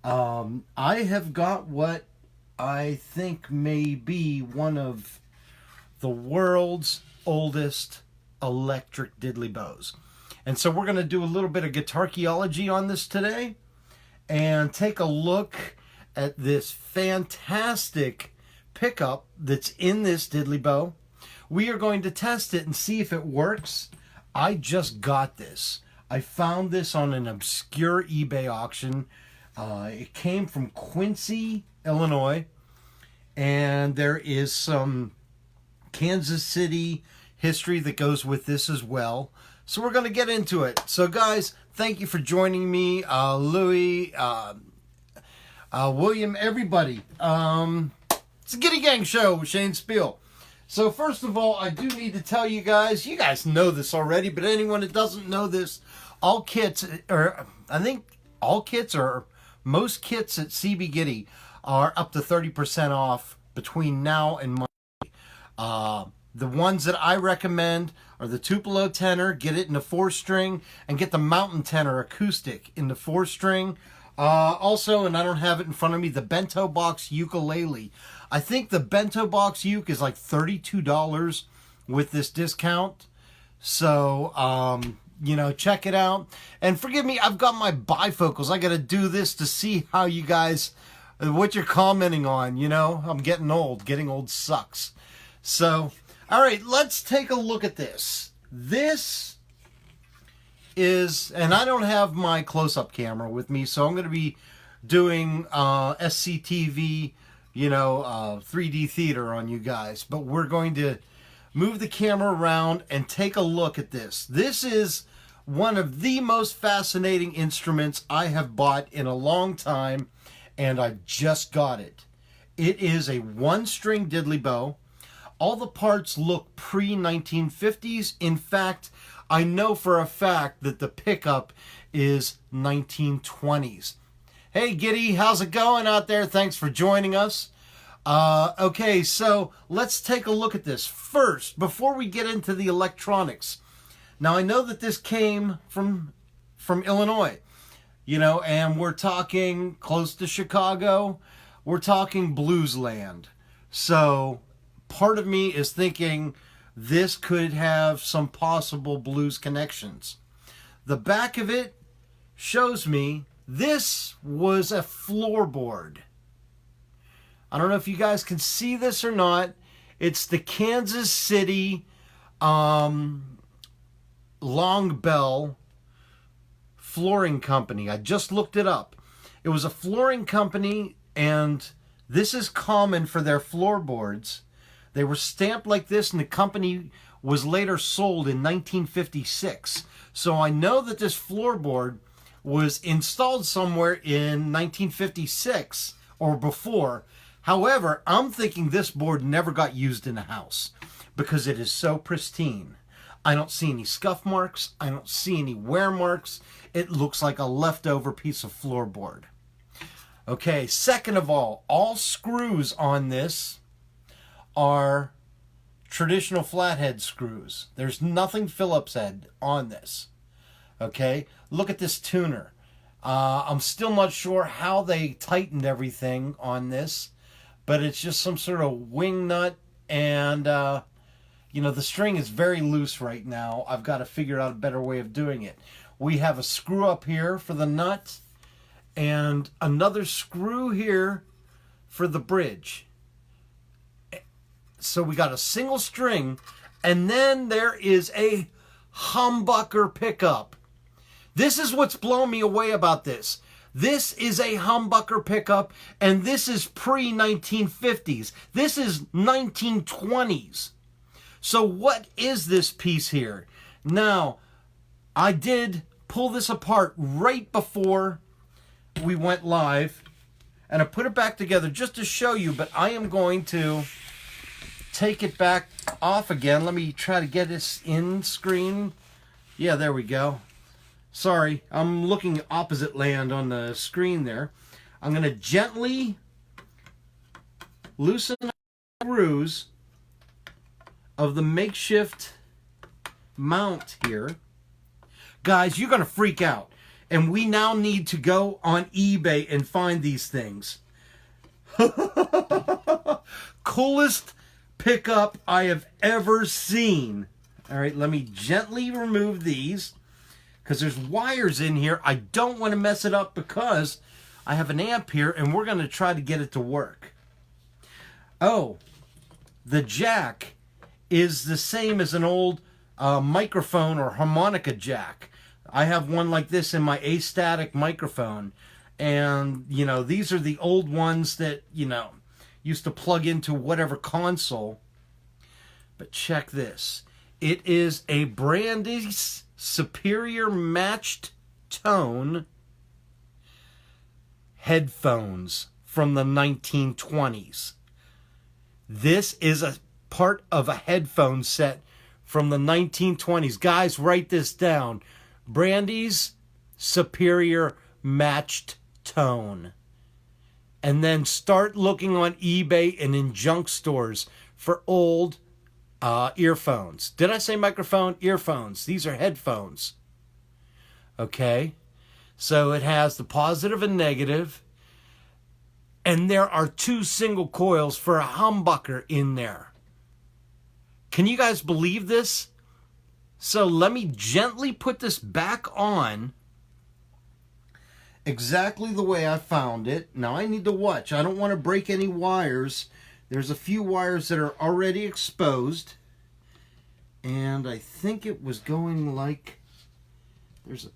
I have got what I think may be one of the world's oldest electric diddley bows. And so we're going to do a little bit of guitarcheology on this today and take a look at this fantastic pickup that's in this diddley bow. We are going to test it and see if it works. I just got this. I found this on an obscure eBay auction. It came from Quincy, Illinois, and there is some Kansas City history that goes with this as well. So we're going to get into it. So guys, thank you for joining me. Louis, William, everybody. It's a Giddy Gang show with Shane Spiel. So first of all, I do need to tell you guys know this already, but anyone that doesn't know this, all kits, or I think all kits or most kits at CB Giddy are up to 30% off between now and Monday. The ones that I recommend are the Tupelo tenor, get it in the 4-string, and get the mountain tenor acoustic in the 4-string. Also, and I don't have it in front of me, the bento box ukulele. I think the bento box uke is like $32 with this discount. So, you know, check it out. And forgive me, I've got my bifocals. I got to do this to see how you guys, what you're commenting on. You know, I'm getting old. Getting old sucks. So, all right, let's take a look at this. This is, and I don't have my close-up camera with me, so I'm going to be doing SCTV, you know, 3D theater on you guys. But we're going to move the camera around and take a look at this. This is one of the most fascinating instruments I have bought in a long time, and I just got it. It is a 1-string diddley bow. All the parts look pre-1950s. In fact, I know for a fact that the pickup is 1920s. Hey Giddy, how's it going out there? Thanks for joining us. Okay, so let's take a look at this. First, before we get into the electronics. Now, I know that this came from Illinois, you know, and we're talking close to Chicago. We're talking blues land. So part of me is thinking this could have some possible blues connections. The back of it shows me this was a floorboard. I don't know if you guys can see this or not. It's the Kansas City Long Bell Flooring Company. I just looked it up. It was a flooring company, and this is common for their floorboards. They were stamped like this, and the company was later sold in 1956. So I know that this floorboard was installed somewhere in 1956 or before. However, I'm thinking this board never got used in a house because it is so pristine. I don't see any scuff marks. I don't see any wear marks. It looks like a leftover piece of floorboard. Okay, second of all screws on this are traditional flathead screws. There's nothing Phillips head on this. Okay, look at this tuner. I'm still not sure how they tightened everything on this, but it's just some sort of wing nut, and you know, the string is very loose right now. I've got to figure out a better way of doing it. We have a screw up here for the nut and another screw here for the bridge. So we got a single string, and then there is a humbucker pickup. This is what's blown me away about this. This is a humbucker pickup, and this is pre-1950s. This is 1920s. So what is this piece here? Now, I did pull this apart right before we went live, and I put it back together just to show you, but I am going to take it back off again. Let me try to get this in screen. Yeah, there we go. Sorry, I'm looking opposite land on the screen there. I'm going to gently loosen the screws of the makeshift mount here. Guys, you're going to freak out. And we now need to go on eBay and find these things. Coolest pickup I have ever seen. All right, let me gently remove these because there's wires in here. I don't want to mess it up because I have an amp here and we're going to try to get it to work. Oh, the jack is the same as an old microphone or harmonica jack. I have one like this in my astatic microphone. And, you know, these are the old ones that, you know, used to plug into whatever console. But check this. It is a Brandy's Superior Matched Tone headphones from the 1920s. This is a part of a headphone set from the 1920s. Guys, write this down. Brandy's Superior Matched Tone. And then start looking on eBay and in junk stores for old earphones. Did I say microphone? Earphones. These are headphones. Okay. So it has the positive and negative. And there are 2 single coils for a humbucker in there. Can you guys believe this? So let me gently put this back on exactly the way I found it. Now I need to watch. I don't want to break any wires. There's a few wires that are already exposed. And I think it was going like... There's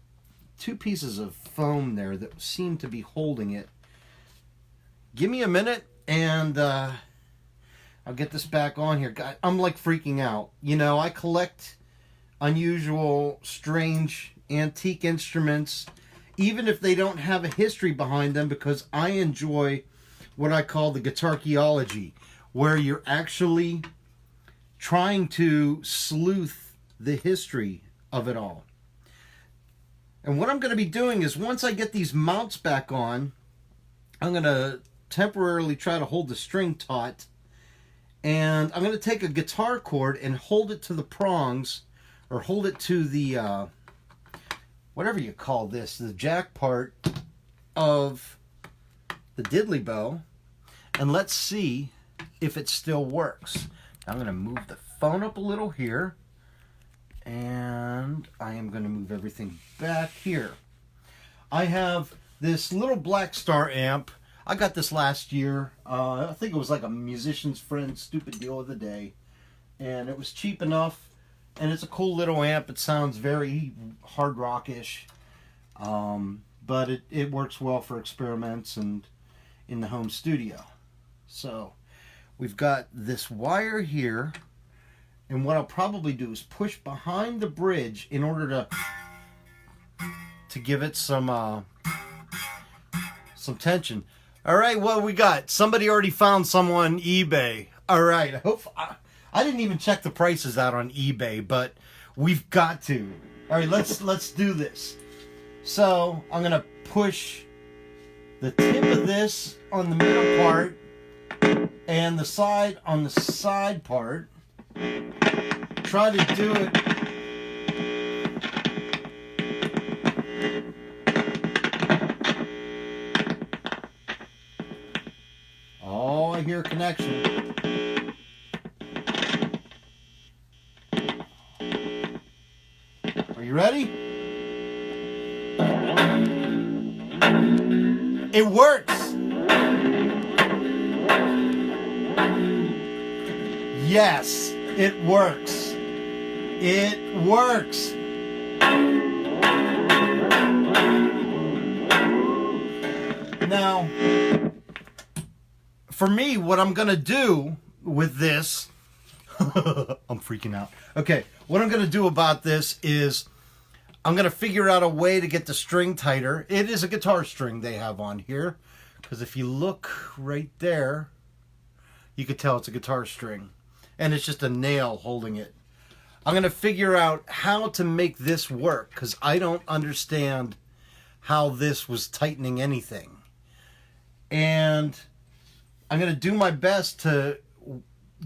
2 pieces of foam there that seem to be holding it. Give me a minute and I'll get this back on here. I'm like freaking out. You know, I collect unusual, strange, antique instruments, even if they don't have a history behind them, because I enjoy what I call the guitarchaeology, where you're actually trying to sleuth the history of it all. And what I'm going to be doing is, once I get these mounts back on, I'm going to temporarily try to hold the string taut, and I'm going to take a guitar cord and hold it to the prongs, or hold it to the whatever you call this, the jack part of the diddley bow, and let's see if it still works. I'm going to move the phone up a little here, and I am going to move everything back here. I have this little Black Star amp. I got this last year. I think it was like a musician's friend stupid deal of the day, and it was cheap enough. And it's a cool little amp. It sounds very hard rock-ish. But it works well for experiments and in the home studio. So we've got this wire here. And what I'll probably do is push behind the bridge in order to give it some tension. All right, what we got? Somebody already found some on eBay. All right, I didn't even check the prices out on eBay, but we've got to. All right, let's do this. So I'm gonna push the tip of this on the middle part and the side on the side part. Try to do it. Oh, I hear connection. Are you ready? It works. Yes, it works. It works. Now, for me, what I'm going to do with this, I'm freaking out. Okay, what I'm going to do about this is I'm going to figure out a way to get the string tighter. It is a guitar string they have on here, because if you look right there, you could tell it's a guitar string. And it's just a nail holding it. I'm going to figure out how to make this work, because I don't understand how this was tightening anything. And I'm going to do my best to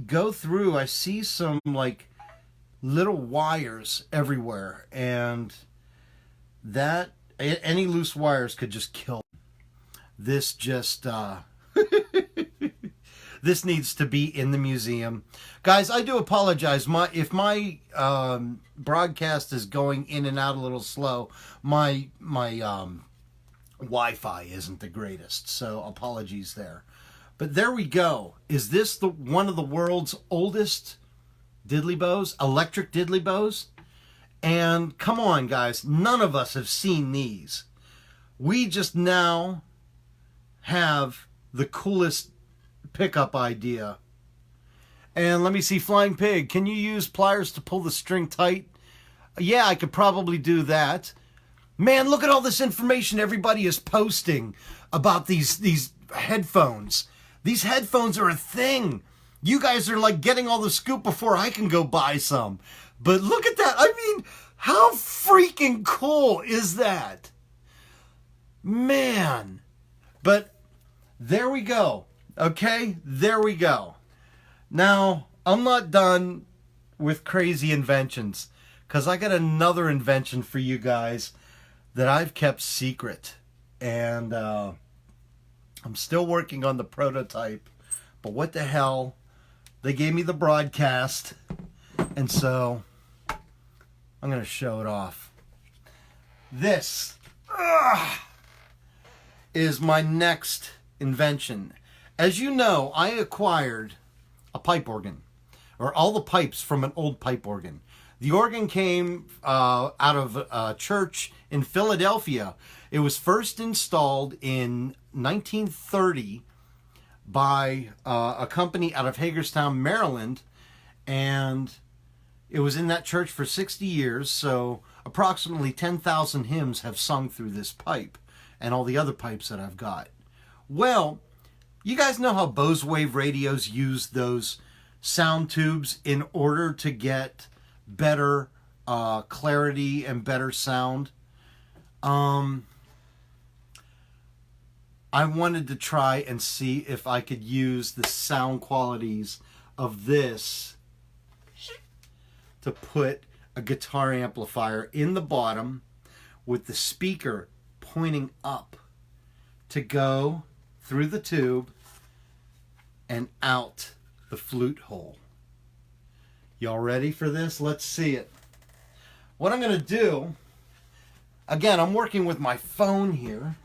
go through. I see some like little wires everywhere, and that any loose wires could just kill. This just this needs to be in the museum. Guys, I do apologize. If my broadcast is going in and out a little slow, my Wi-Fi isn't the greatest, so apologies there. But there we go. Is this one of the world's oldest diddley bows, electric diddley bows? And come on, guys, none of us have seen these. We just now have the coolest pickup idea. And let me see, Flying Pig, can you use pliers to pull the string tight? Yeah, I could probably do that. Man, look at all this information everybody is posting about these headphones. These headphones are a thing. You guys are like getting all the scoop before I can go buy some. But look at that. I mean, how freaking cool is that? Man. But there we go. Okay? There we go. Now, I'm not done with crazy inventions, because I got another invention for you guys that I've kept secret. And I'm still working on the prototype. But what the hell? They gave me the broadcast. And so I'm going to show it off. This is my next invention. As you know, I acquired a pipe organ, or all the pipes from an old pipe organ. The organ came out of a church in Philadelphia. It was first installed in 1930 by a company out of Hagerstown, Maryland, and it was in that church for 60 years, so approximately 10,000 hymns have sung through this pipe, and all the other pipes that I've got. Well, you guys know how Bose Wave radios use those sound tubes in order to get better clarity and better sound. I wanted to try and see if I could use the sound qualities of this to put a guitar amplifier in the bottom with the speaker pointing up to go through the tube and out the flute hole. Y'all ready for this? Let's see it. What I'm going to do, again, I'm working with my phone here.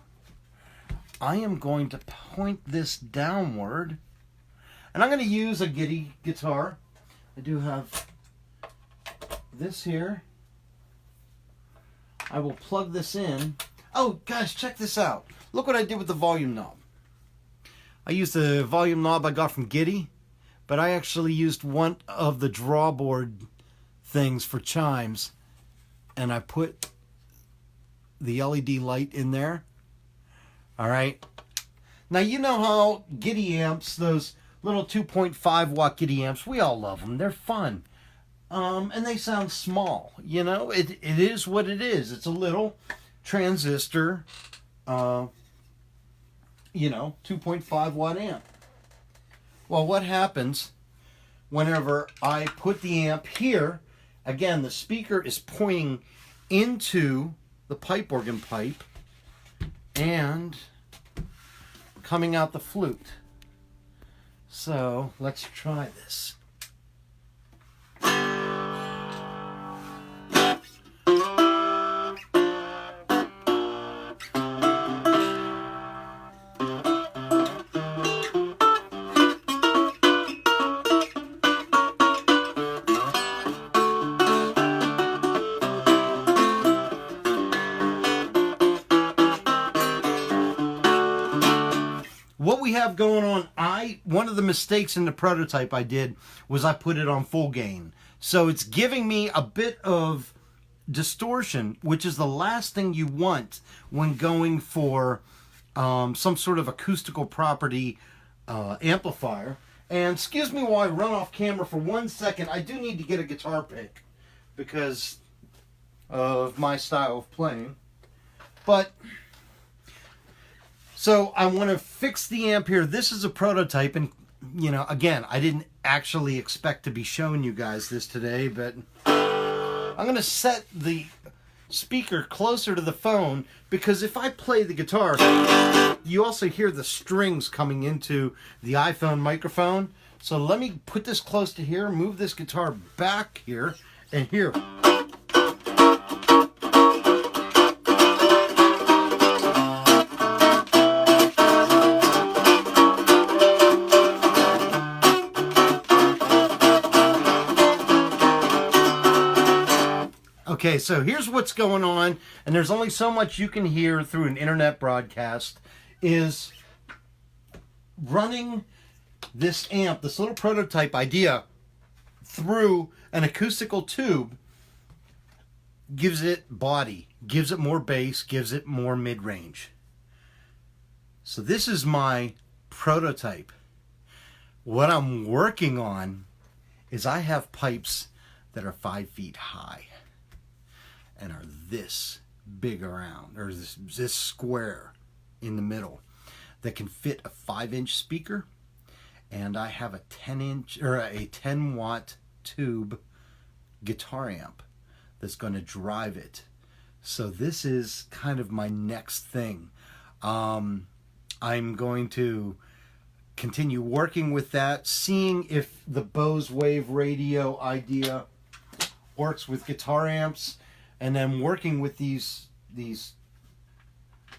I am going to point this downward, and I'm going to use a Giddy guitar. I do have this here. I will plug this in. Oh, guys, check this out. Look what I did with the volume knob. I used the volume knob I got from Giddy, but I actually used one of the drawboard things for chimes, and I put the LED light in there. All right. Now, you know how Giddy amps, those little 2.5 watt Giddy amps, we all love them. They're fun. And they sound small. You know, it is what it is. It's a little transistor, 2.5 watt amp. Well, what happens whenever I put the amp here? Again, the speaker is pointing into the pipe organ pipe and coming out the flute. So let's try this. What we have going on, one of the mistakes in the prototype I did was I put it on full gain. So it's giving me a bit of distortion, which is the last thing you want when going for some sort of acoustical property amplifier. And excuse me while I run off camera for 1 second. I do need to get a guitar pick because of my style of playing. But so I want to fix the amp here. This is a prototype, and again, I didn't actually expect to be showing you guys this today, but I'm going to set the speaker closer to the phone, because if I play the guitar, you also hear the strings coming into the iPhone microphone. So let me put this close to here, move this guitar back here, and here. Okay, so here's what's going on, and there's only so much you can hear through an internet broadcast, is running this amp, this little prototype idea, through an acoustical tube gives it body, gives it more bass, gives it more mid-range. So this is my prototype. What I'm working on is I have pipes that are 5 feet high and are this big around, or this square in the middle, that can fit a 5-inch speaker, and I have a 10-inch or a 10-watt tube guitar amp that's going to drive it. So this is kind of my next thing. I'm going to continue working with that, seeing if the Bose Wave radio idea works with guitar amps, and then working with these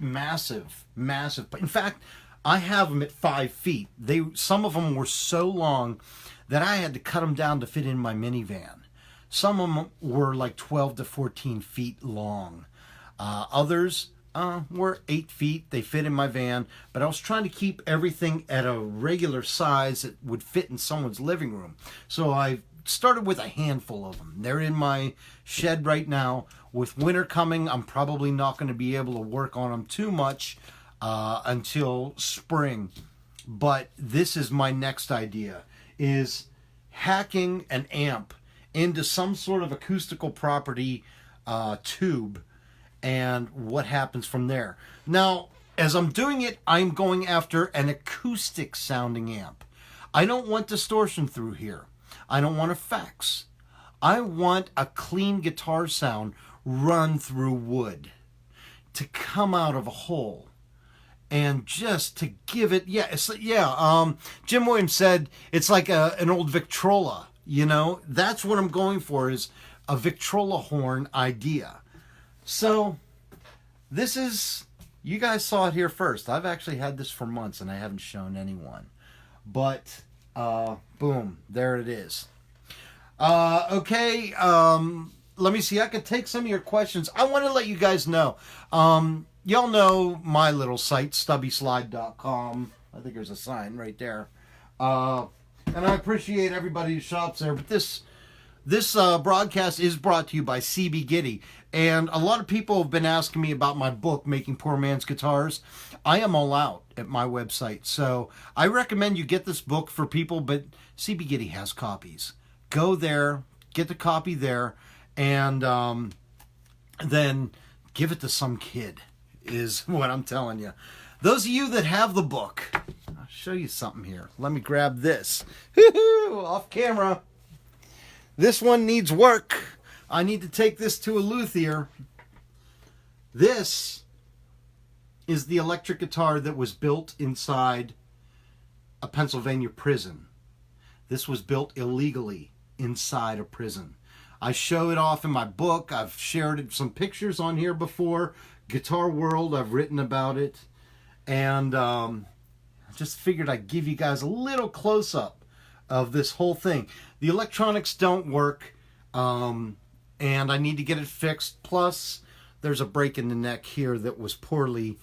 massive. In fact, I have them at 5 feet. Some of them were so long that I had to cut them down to fit in my minivan. Some of them were like 12 to 14 feet long. Others were 8 feet. They fit in my van, but I was trying to keep everything at a regular size that would fit in someone's living room. So I started with a handful of them. They're in my shed right now. With winter coming, I'm probably not going to be able to work on them too much until spring. But this is my next idea, is hacking an amp into some sort of acoustical property tube, and what happens from there. Now, as I'm doing it, I'm going after an acoustic sounding amp. I don't want distortion through here. I don't want effects. I want a clean guitar sound run through wood to come out of a hole, and just to give it, Jim Williams said it's like an old Victrola, that's what I'm going for, is a Victrola horn idea. So this is, you guys saw it here first. I've actually had this for months and I haven't shown anyone, but boom, there it is. Okay, let me see. I could take some of your questions. I want to let you guys know. Y'all know my little site, stubbyslide.com. I think there's a sign right there. And I appreciate everybody who shops there. But this broadcast is brought to you by CB Giddy. And a lot of people have been asking me about my book, Making Poor Man's Guitars. I am all out at my website. So I recommend you get this book for people, but CB Giddy has copies. Go there, get the copy there, and then give it to some kid, is what I'm telling you. Those of you that have the book, I'll show you something here. Let me grab this. Off camera. This one needs work. I need to take this to a luthier. This is the electric guitar that was built inside a Pennsylvania prison. This was built illegally inside a prison. I show it off in my book. I've shared some pictures on here before. Guitar World, I've written about it. And I just figured I'd give you guys a little close-up of this whole thing. The electronics don't work, and I need to get it fixed. Plus, there's a break in the neck here that was poorly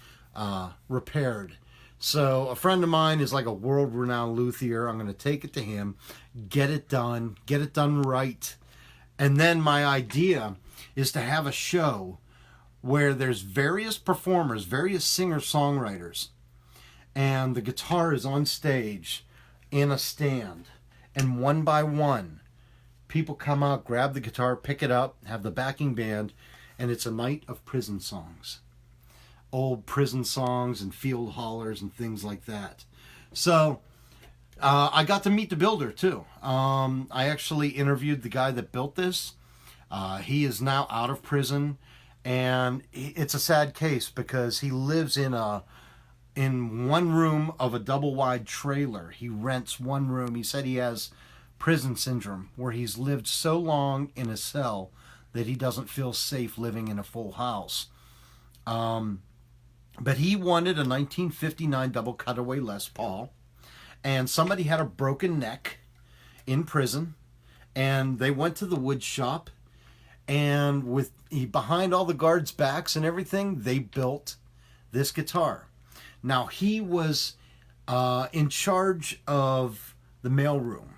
repaired. So a friend of mine is like a world-renowned luthier. I'm going to take it to him, get it done right. And then my idea is to have a show where there's various performers, various singer-songwriters, and the guitar is on stage in a stand. And one by one, people come out, grab the guitar, pick it up, have the backing band, and it's a night of prison songs. Old prison songs and field hollers and things like that. So I got to meet the builder too. I actually interviewed the guy that built this. He is now out of prison, And it's a sad case because he lives in one room of a double-wide trailer. He rents one room. He said he has prison syndrome, where he's lived so long in a cell that he doesn't feel safe living in a full house. But he wanted a 1959 double cutaway Les Paul, and somebody had a broken neck in prison, and they went to the wood shop, and behind all the guards' backs and everything, they built this guitar. Now, he was in charge of the mailroom,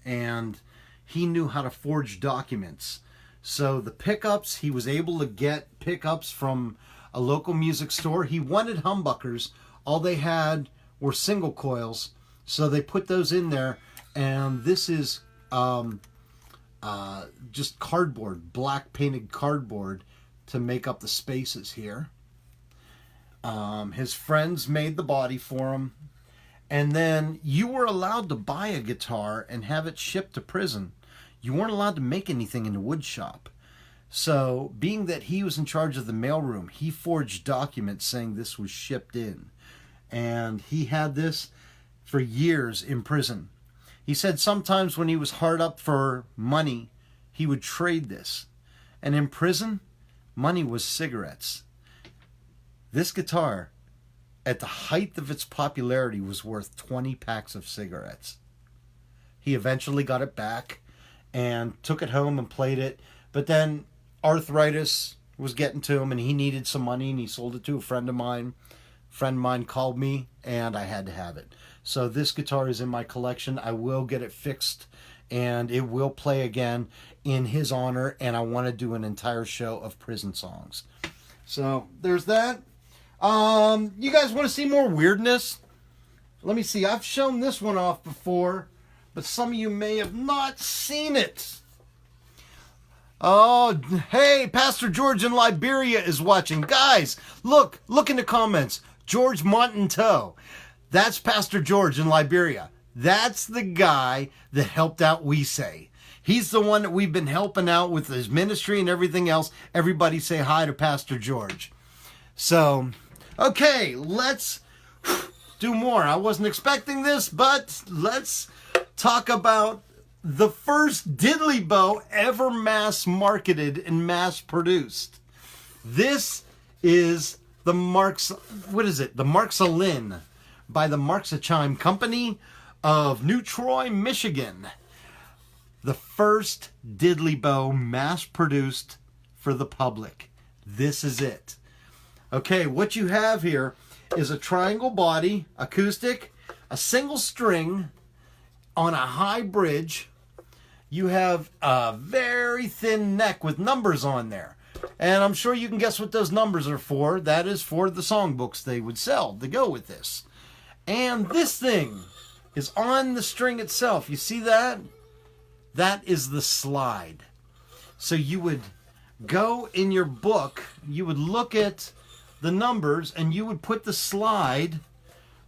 and he knew how to forge documents. So the pickups, he was able to get pickups from a local music store. He wanted humbuckers. All they had were single coils, so they put those in there. And this is just cardboard, black painted cardboard to make up the spaces here. His friends made the body for him. And then you were allowed to buy a guitar and have it shipped to prison. You weren't allowed to make anything in the wood shop. So, being that he was in charge of the mailroom, he forged documents saying this was shipped in. And he had this for years in prison. He said sometimes when he was hard up for money, he would trade this. And in prison, money was cigarettes. This guitar, at the height of its popularity, was worth 20 packs of cigarettes. He eventually got it back and took it home and played it. But then arthritis was getting to him, and he needed some money, and he sold it to a friend of mine. A friend of mine called me, and I had to have it. So this guitar is in my collection. I will get it fixed, and it will play again in his honor, and I want to do an entire show of prison songs. So there's that. You guys want to see more weirdness? Let me see. I've shown this one off before, but some of you may have not seen it. Oh, hey, Pastor George in Liberia is watching. Guys, look in the comments. George Montanto. That's Pastor George in Liberia. That's the guy that helped out We Say. He's the one that we've been helping out with his ministry and everything else. Everybody say hi to Pastor George. So, okay, let's do more. I wasn't expecting this, but let's talk about the first Diddley bow ever mass marketed and mass produced. This is the the Marxalin by the Marxachime Company of New Troy, Michigan. The first Diddley bow mass produced for the public. This is it. Okay, what you have here is a triangle body, acoustic, a single string on a high bridge. You have a very thin neck with numbers on there. And I'm sure you can guess what those numbers are for. That is for the songbooks they would sell to go with this. And this thing is on the string itself. You see that? That is the slide. So you would go in your book, you would look at the numbers, and you would put the slide.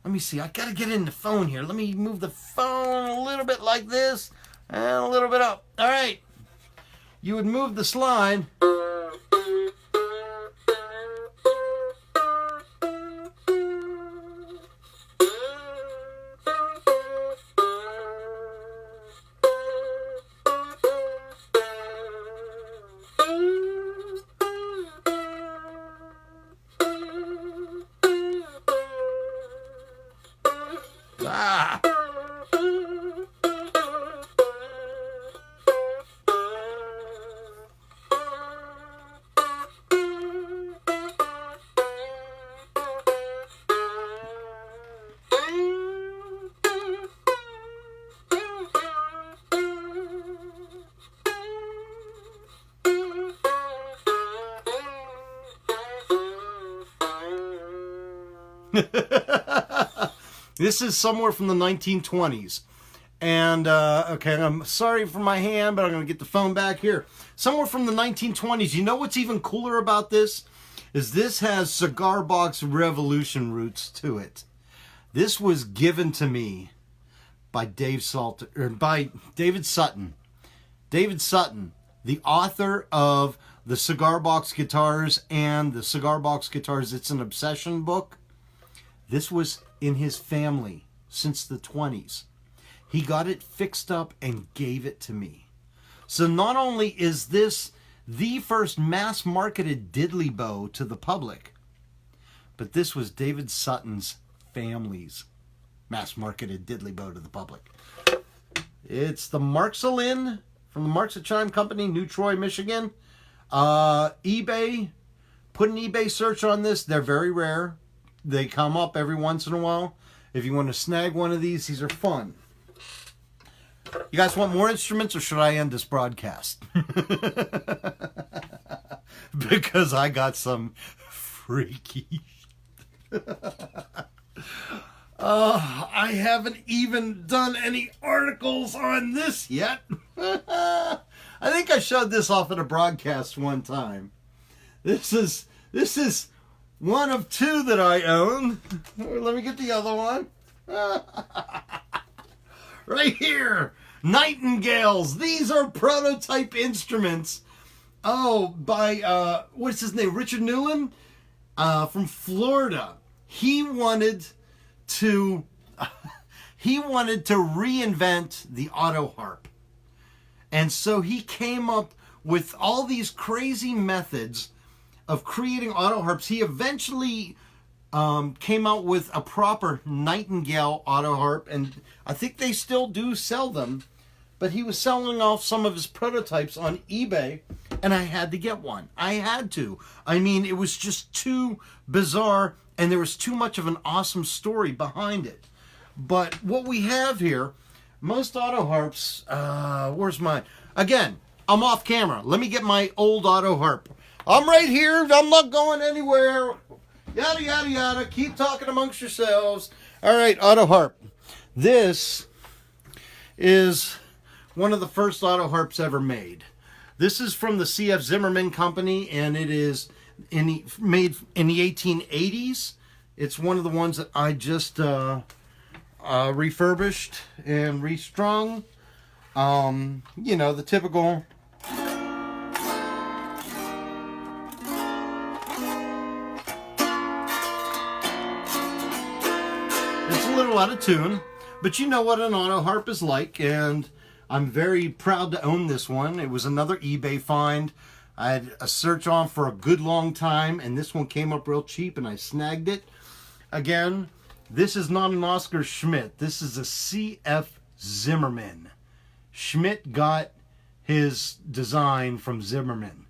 Let me see. I got to get in the phone here. Let me move the phone a little bit like this. And a little bit up. All right. You would move the slide. Ah. This is somewhere from the 1920s. And, okay, I'm sorry for my hand, but I'm going to get the phone back here. Somewhere from the 1920s. You know what's even cooler about this? Is this has Cigar Box Revolution roots to it. This was given to me by David Sutton. David Sutton the author of the Cigar Box Guitars and the Cigar Box Guitars It's an Obsession book. This was in his family since the 20s. He got it fixed up and gave it to me. So not only is this the first mass-marketed diddley bow to the public, but this was David Sutton's family's mass-marketed diddley bow to the public. It's the Marxalin from the Marks and Chime Company, New Troy, Michigan. eBay, put an eBay search on this. They're very rare. They come up every once in a while. If you want to snag one of these are fun. You guys want more instruments, or should I end this broadcast? Because I got some freaky. I haven't even done any articles on this yet. I think I showed this off at a broadcast one time. This is one of two that I own. Let me get the other one. Right here. Nightingales. These are prototype instruments. Oh, by, what's his name? Richard Newland? From Florida. He wanted to reinvent the auto harp. And so he came up with all these crazy methods of creating auto harps. He eventually came out with a proper Nightingale auto harp, and I think they still do sell them. But he was selling off some of his prototypes on eBay, and I had to get one. I had to. I mean, it was just too bizarre, and there was too much of an awesome story behind it. But what we have here, most auto harps, where's mine? Again, I'm off camera. Let me get my old auto harp. I'm right here. I'm not going anywhere. Yada, yada, yada. Keep talking amongst yourselves. All right, auto harp. This is one of the first auto harps ever made. This is from the C.F. Zimmerman Company, and it is made in the 1880s. It's one of the ones that I just refurbished and restrung. You know, the typical. It's a little out of tune, but you know what an auto harp is like, and I'm very proud to own this one. It was another eBay find. I had a search on for a good long time, and this one came up real cheap, and I snagged it. Again, this is not an Oscar Schmidt. This is a C.F. Zimmerman. Schmidt got his design from Zimmerman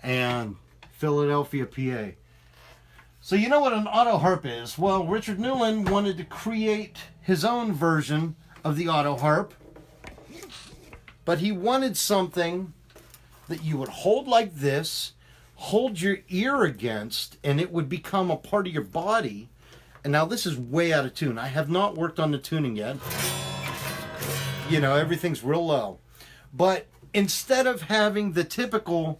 and Philadelphia, PA. So you know what an auto harp is? Well, Richard Newland wanted to create his own version of the auto harp, but he wanted something that you would hold like this, hold your ear against, and it would become a part of your body. And now this is way out of tune. I have not worked on the tuning yet. You know, everything's real low. But instead of having the typical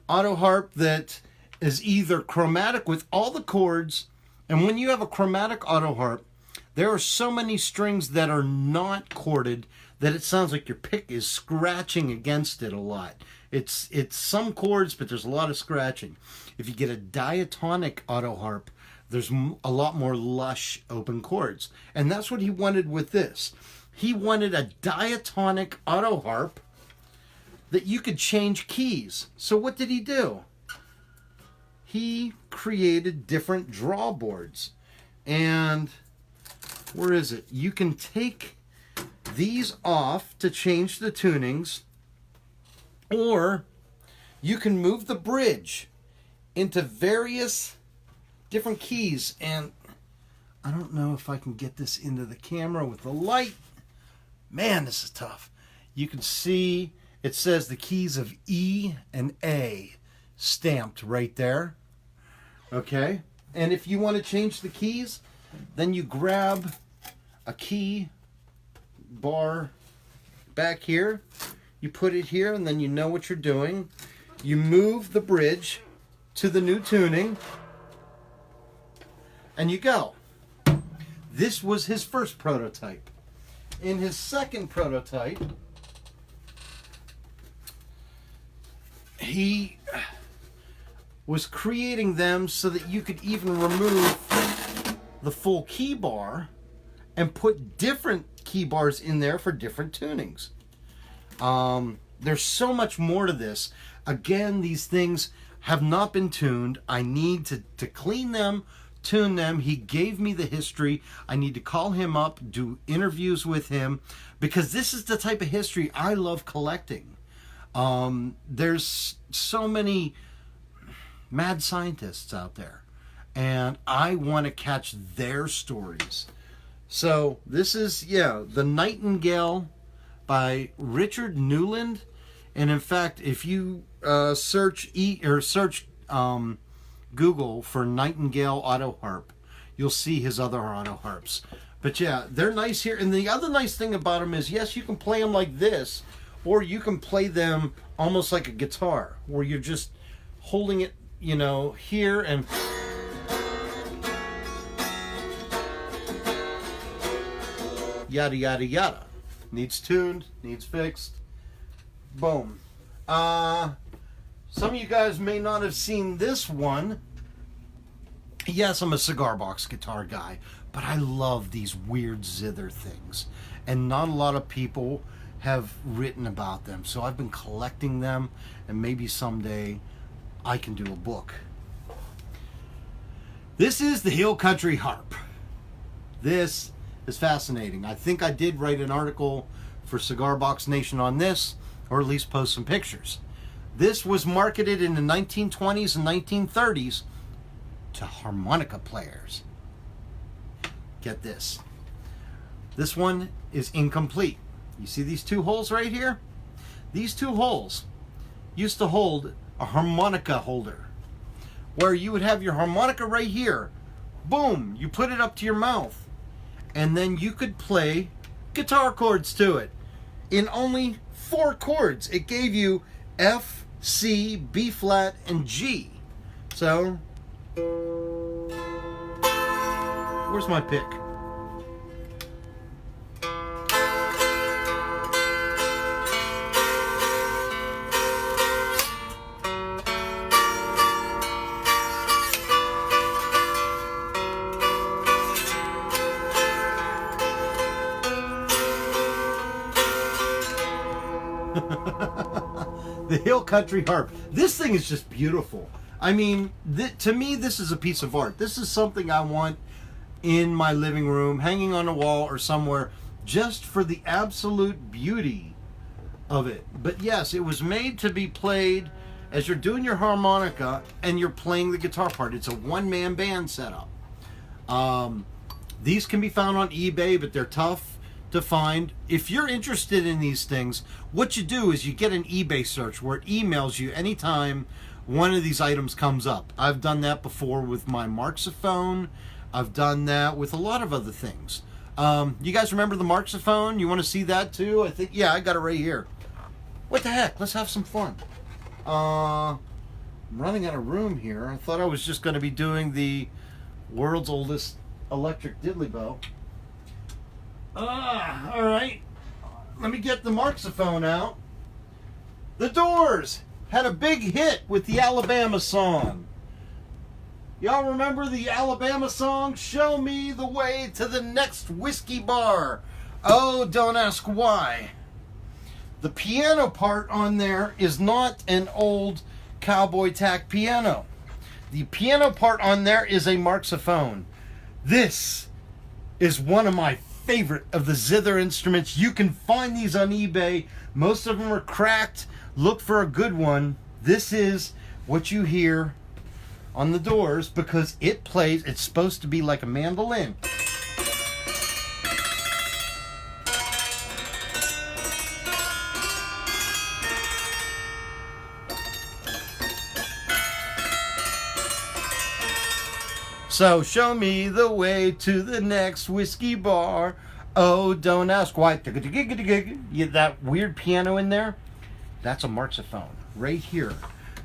auto harp that is either chromatic with all the chords, and when you have a chromatic auto harp, there are so many strings that are not chorded that it sounds like your pick is scratching against it a lot. It's some chords, but there's a lot of scratching. If you get a diatonic auto harp, there's a lot more lush open chords. And that's what he wanted with this. He wanted a diatonic auto harp that you could change keys. So what did he do? He created different draw boards. And where is it? You can take these off to change the tunings, or you can move the bridge into various different keys. And I don't know if I can get this into the camera with the light. Man, this is tough. You can see it says the keys of E and A stamped right there. Okay? And if you want to change the keys, then you grab a key bar back here. You put it here, and then you know what you're doing. You move the bridge to the new tuning, and you go. This was his first prototype. In his second prototype, he was creating them so that you could even remove the full key bar and put different key bars in there for different tunings. There's so much more to this. Again, these things have not been tuned. I need to clean them, tune them. He gave me the history. I need to call him up, do interviews with him, because this is the type of history I love collecting. There's so many mad scientists out there, and I want to catch their stories. So this is, The Nightingale by Richard Newland. And in fact, if you search Google for Nightingale auto harp, you'll see his other auto harps. But yeah, they're nice here. And the other nice thing about them is, yes, you can play them like this, or you can play them almost like a guitar, where you're just holding it, here and yada, yada, yada. Needs tuned, needs fixed. Boom. Some of you guys may not have seen this one. Yes, I'm a cigar box guitar guy, but I love these weird zither things. And not a lot of people have written about them. So I've been collecting them, and maybe someday I can do a book. This is the Hill Country Harp. This is fascinating. I think I did write an article for Cigar Box Nation on this, or at least post some pictures. This was marketed in the 1920s and 1930s to harmonica players. Get this. This one is incomplete. You see these two holes right here? These two holes used to hold a harmonica holder, where you would have your harmonica right here. Boom, you put it up to your mouth, and then you could play guitar chords to it in only 4 chords. It gave you F, C, B flat, and G. So, where's my pick? The Hill Country Harp. This thing is just beautiful. I mean, to me, this is a piece of art. This is something I want in my living room, hanging on a wall or somewhere, just for the absolute beauty of it. But yes, it was made to be played as you're doing your harmonica and you're playing the guitar part. It's a one-man band setup. These can be found on eBay, but they're tough to find. If you're interested in these things, what you do is you get an eBay search where it emails you anytime one of these items comes up. I've done that before with my Marxophone. I've done that with a lot of other things. You guys remember the Marxophone? You want to see that too? I think, yeah, I got it right here. What the heck? Let's have some fun. I'm running out of room here. I thought I was just going to be doing the world's oldest electric diddley bow. All right. Let me get the Marxophone out. The Doors had a big hit with the Alabama song. Y'all remember the Alabama song? Show me the way to the next whiskey bar. Oh, don't ask why. The piano part on there is not an old cowboy tack piano. The piano part on there is a Marxophone. This is one of my favorite of the zither instruments. You can find these on eBay. Most of them are cracked. Look for a good one. This is what you hear on the Doors, because it plays, it's supposed to be like a mandolin. So show me the way to the next whiskey bar. Oh, don't ask why. Yeah, that weird piano in there, that's a Marxophone right here.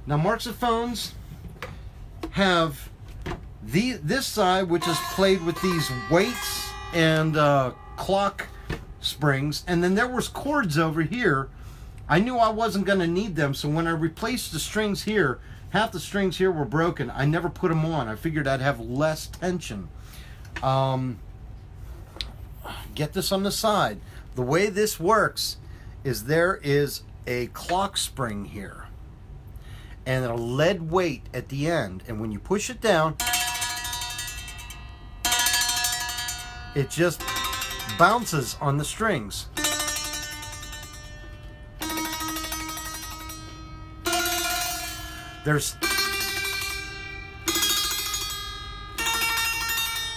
Now Marxophones have this side, which is played with these weights and clock springs, and then there was chords over here I knew I wasn't going to need them, so when I replaced the strings here, half the strings here were broken. I never put them on. I figured I'd have less tension. Get this on the side. The way this works is there is a clock spring here and a lead weight at the end, and when you push it down, it just bounces on the strings. There's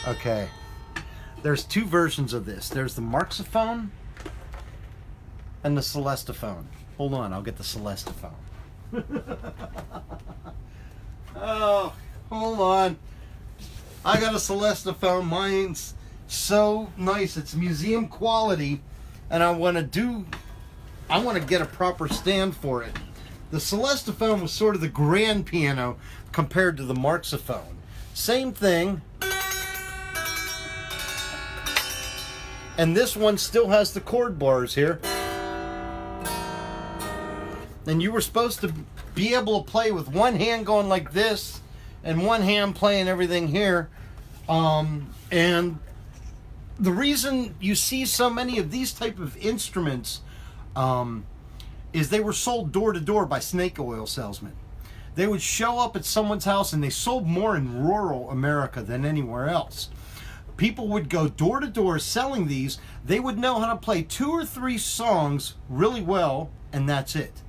okay. There's two versions of this. There's the Marxophone and the Celestiphone. Hold on, I'll get the Celestiphone. Oh, hold on. I got a Celestiphone. Mine's so nice. It's museum quality, and I want to get a proper stand for it. The Celestiphone was sort of the grand piano compared to the Marxophone. Same thing. And this one still has the chord bars here. And you were supposed to be able to play with one hand going like this and one hand playing everything here. And the reason you see so many of these type of instruments is they were sold door to door by snake oil salesmen. They would show up at someone's house, and they sold more in rural America than anywhere else. People would go door to door selling these. They would know how to play 2 or 3 songs really well, and that's it.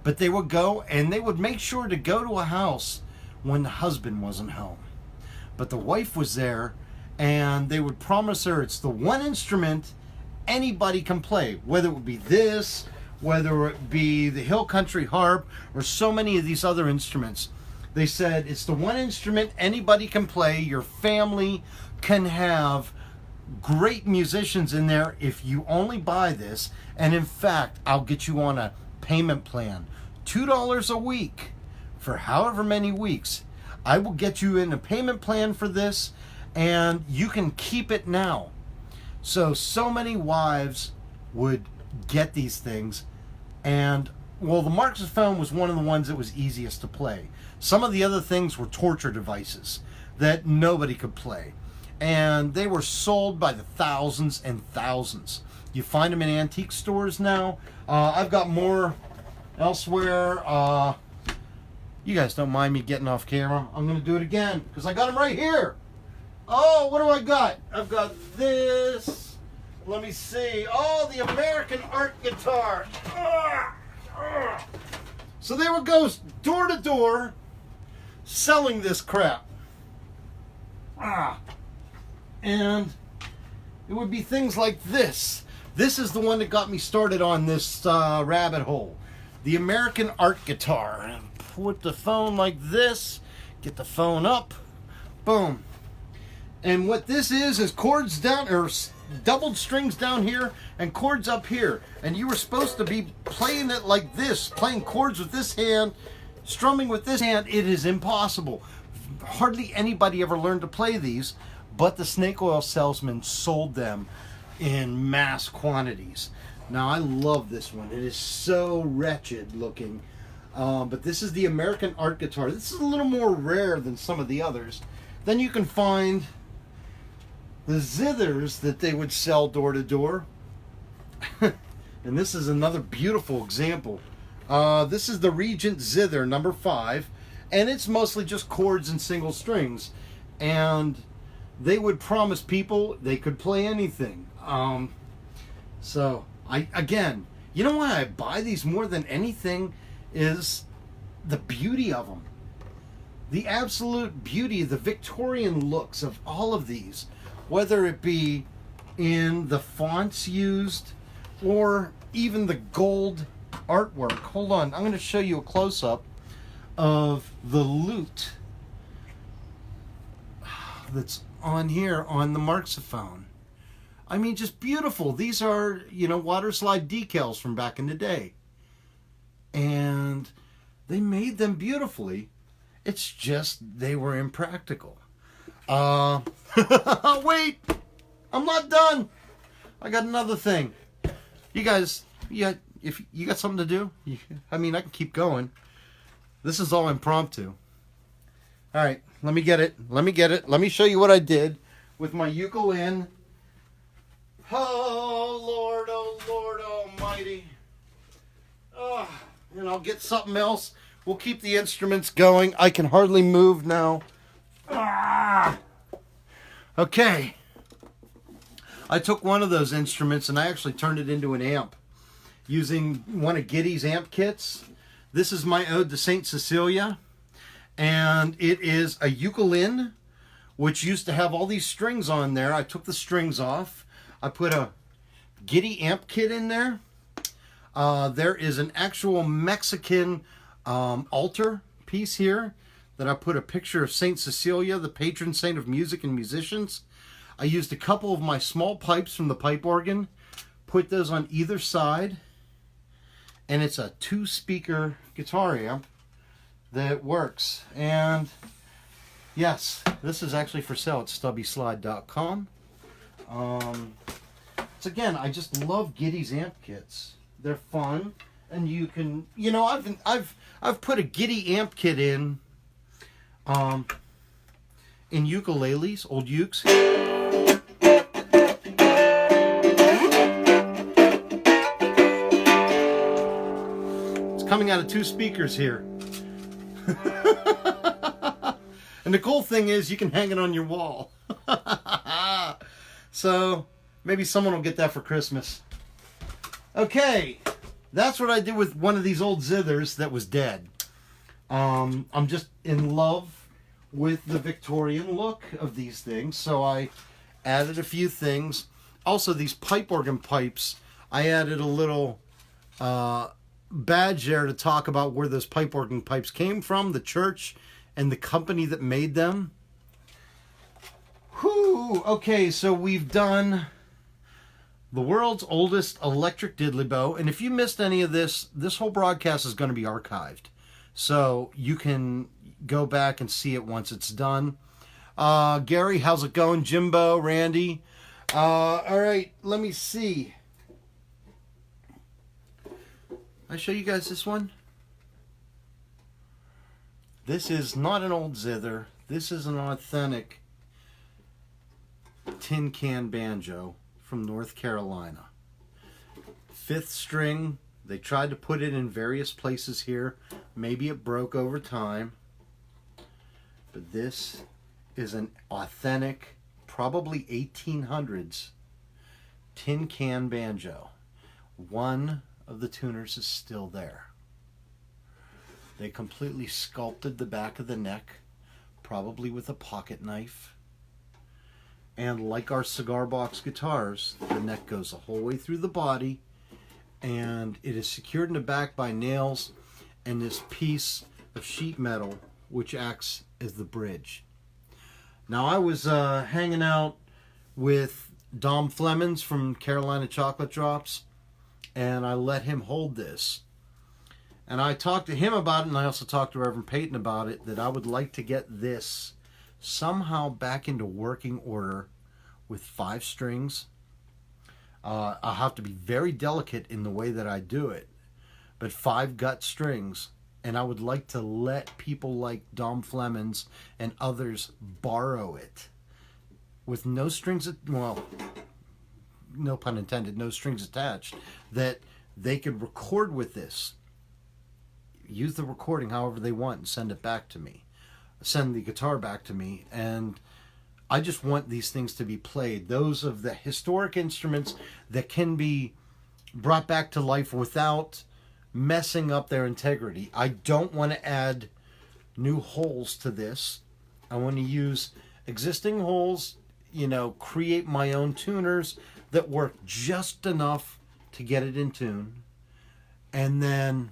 But they would go, and they would make sure to go to a house when the husband wasn't home. But the wife was there, and they would promise her it's the one instrument anybody can play, whether it would be this, whether it be the hill country harp, or so many of these other instruments. They said it's the one instrument anybody can play. Your family can have great musicians in there if you only buy this. And in fact, I'll get you on a payment plan. $2 a week for however many weeks. I will get you in a payment plan for this, and you can keep it now. So many wives would get these things. And, well, the Marxophone was one of the ones that was easiest to play. Some of the other things were torture devices that nobody could play. And they were sold by the thousands and thousands. You find them in antique stores now. I've got more elsewhere. You guys don't mind me getting off camera. I'm going to do it again because I got them right here. Oh, what do I got? I've got this. Let me see. Oh, the American art guitar. So they would go door to door selling this crap. And it would be things like this. This is the one that got me started on this rabbit hole. The American art guitar. Put the phone like this. Get the phone up. Boom. And what this is chords down, or doubled strings down here and chords up here. And you were supposed to be playing it like this, playing chords with this hand, strumming with this hand. It is impossible. Hardly anybody ever learned to play these, but the snake oil salesman sold them in mass quantities. Now, I love this one. It is so wretched looking. But this is the American art guitar. This is a little more rare than some of the others. Then you can find the zithers that they would sell door to door. And this is another beautiful example. This is the Regent Zither number 5, and it's mostly just chords and single strings. And they would promise people they could play anything. So again, you know why I buy these more than anything is the beauty of them. The absolute beauty, the Victorian looks of all of these, whether it be in the fonts used or even the gold artwork. Hold on, I'm going to show you a close-up of the lute that's on here on the Marxophone. I mean, just beautiful. These are, water slide decals from back in the day. And they made them beautifully. It's just they were impractical. Wait! I'm not done! I got another thing. You guys if you got something to do, I mean, I can keep going. This is all impromptu. All right, let me get it. Let me show you what I did with my ukulele. Oh, Lord Almighty. Oh, and I'll get something else. We'll keep the instruments going. I can hardly move now. Ah! Okay. I took one of those instruments and I actually turned it into an amp using one of Giddy's amp kits. This is my ode to Saint Cecilia, and it is a ukulele which used to have all these strings on there. I took the strings off. I put a Giddy amp kit in there. There is an actual Mexican altar piece here that I put a picture of Saint Cecilia, the patron saint of music and musicians. I used a couple of my small pipes from the pipe organ, put those on either side, and it's a 2-speaker guitar amp that works. And yes, this is actually for sale at stubbyslide.com. It's again, I just love Giddy's amp kits. They're fun, and you can, you know, I've put a Giddy amp kit in ukuleles, old ukes. Coming out of 2 speakers here. And the cool thing is you can hang it on your wall. So maybe someone will get that for Christmas. Okay, that's what I did with one of these old zithers that was dead. I'm just in love with the Victorian look of these things, so I added a few things. Also, these pipe organ pipes, I added a little badge there to talk about where those pipe organ pipes came from, the church, and the company that made them. Whew, okay, so we've done the world's oldest electric diddley bow, and if you missed any of this, this whole broadcast is going to be archived. So you can go back and see it once it's done. Gary, how's it going? Jimbo, Randy. All right, let me see. I show you guys this one? This is not an old zither. This is an authentic tin can banjo from North Carolina. 5th string. They tried to put it in various places here. Maybe it broke over time. But this is an authentic, probably 1800s tin can banjo. One of the tuners is still there. They completely sculpted the back of the neck, probably with a pocket knife. And like our cigar box guitars, the neck goes the whole way through the body, and it is secured in the back by nails and this piece of sheet metal which acts as the bridge. Now, I was hanging out with Dom Flemons from Carolina Chocolate Drops, and I let him hold this. And I talked to him about it, and I also talked to Reverend Peyton about it, that I would like to get this somehow back into working order with 5 strings. I'll have to be very delicate in the way that I do it, but 5 gut strings. And I would like to let people like Dom Flemons and others borrow it with no strings, well, no pun intended, no strings attached, that they could record with this. Use the recording however they want and send it back to me. Send the guitar back to me. And I just want these things to be played. Those of the historic instruments that can be brought back to life without messing up their integrity. I don't want to add new holes to this. I want to use existing holes, you know, create my own tuners that work just enough to get it in tune, and then,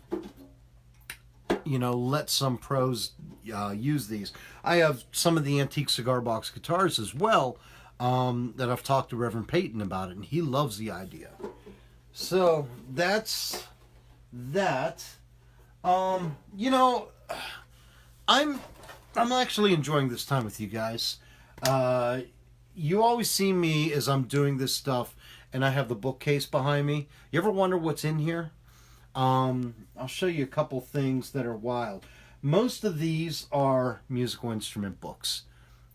you know, let some pros use these. I have some of the antique cigar box guitars as well that I've talked to Reverend Peyton about it, and he loves the idea. So that's that. You know, I'm actually enjoying this time with you guys. You always see me as I'm doing this stuff, and I have the bookcase behind me. You ever wonder what's in here? I'll show you a couple things that are wild. Most of these are musical instrument books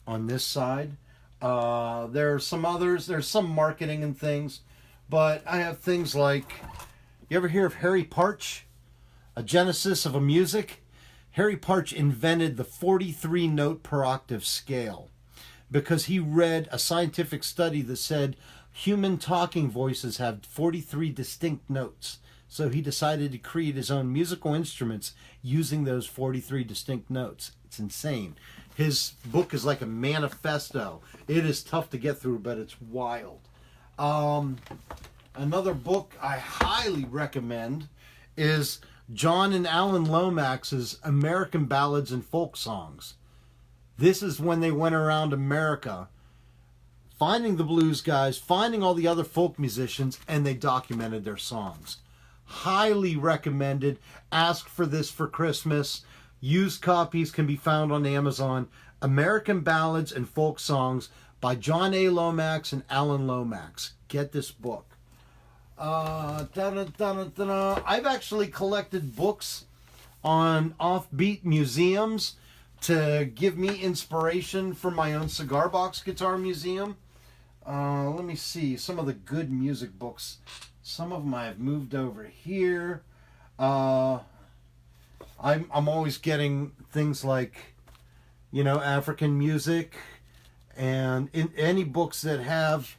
on this side. There are some others. There's some marketing and things. But I have things like, you ever hear of Harry Partch? A Genesis of a Music? Harry Partch invented the 43 note per octave scale because he read a scientific study that said human talking voices have 43 distinct notes. So he decided to create his own musical instruments using those 43 distinct notes. It's insane. His book is like a manifesto. It is tough to get through, but it's wild. Another book I highly recommend is John and Alan Lomax's American Ballads and Folk Songs. This is when they went around America finding the blues guys, finding all the other folk musicians, and they documented their songs. Highly recommended. Ask for this for Christmas. Used copies can be found on Amazon. American Ballads and Folk Songs by John A. Lomax and Alan Lomax. Get this book. I've actually collected books on offbeat museums to give me inspiration for my own cigar box guitar museum. Let me see some of the good music books. Some of them I have moved over here. I'm always getting things like, African music, and in any books that have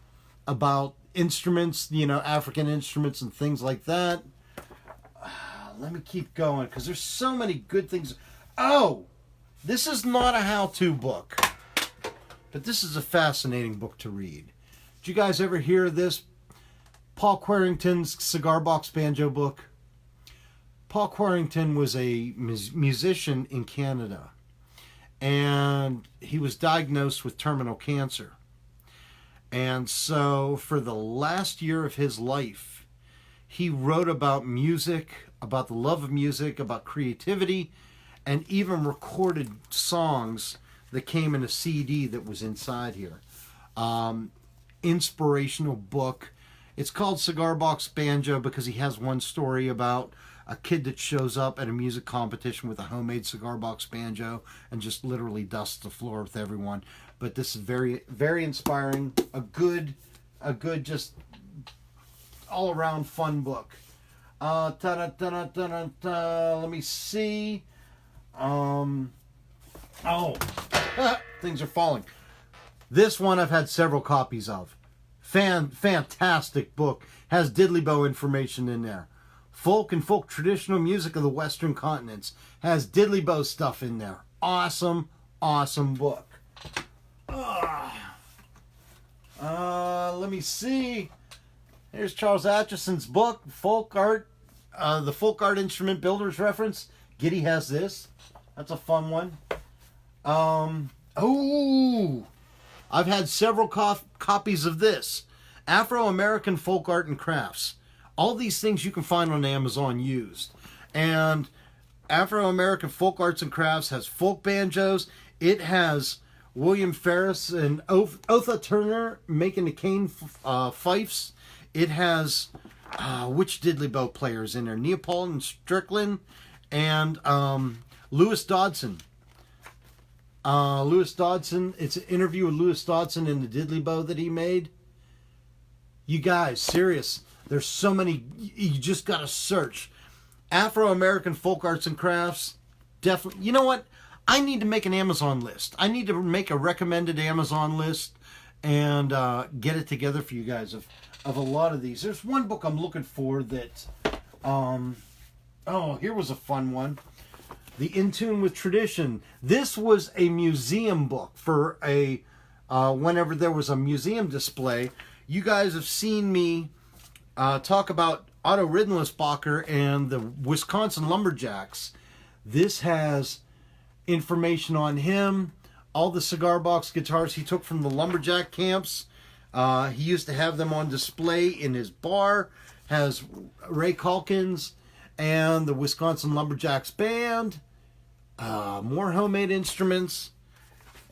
about instruments, African instruments and things like that. Let me keep going because there's so many good things. Oh, this is not a how-to book, but this is a fascinating book to read. Did you guys ever hear of this? Paul Quarrington's Cigar Box Banjo book. Paul Quarrington was a musician in Canada, and he was diagnosed with terminal cancer. And so for the last year of his life, he wrote about music, about the love of music, about creativity, and even recorded songs that came in a CD that was inside here. Inspirational book. It's called Cigar Box Banjo because he has one story about a kid that shows up at a music competition with a homemade cigar box banjo and just literally dusts the floor with everyone. But this is very, very inspiring. A good, just all around fun book. Let me see. Things are falling. This one I've had several copies of. Fantastic book. Has Diddley bow information in there. Folk and folk traditional music of the Western continents. Has Diddley bow stuff in there. Awesome book. Let me see. Here's Charles Atchison's book, Folk Art, the Folk Art Instrument Builder's Reference. Giddy has this. That's a fun one. I've had several copies of this. Afro-American Folk Art and Crafts. All these things you can find on Amazon used. And Afro-American Folk Arts and Crafts has folk banjos. It has William Ferris and Otha Turner making the cane fifes. It has which Diddley bow players in there? Neapolitan Strickland and Lewis Dodson. Lewis Dodson. It's an interview with Lewis Dodson and the Diddley bow that he made. You guys, serious. There's so many. You just got to search. Afro-American Folk Arts and Crafts. Definitely. You know what? I need to make an Amazon list. I need to make a recommended Amazon list and get it together for you guys of a lot of these. There's one book I'm looking for that. Here was a fun one. The In Tune with Tradition. This was a museum book for a whenever there was a museum display. You guys have seen me talk about Otto Riddenlesbacher and the Wisconsin Lumberjacks. This has information on him, all the cigar box guitars he took from the lumberjack camps. He used to have them on display in his bar. Has Ray Calkins and the Wisconsin Lumberjacks band. More homemade instruments.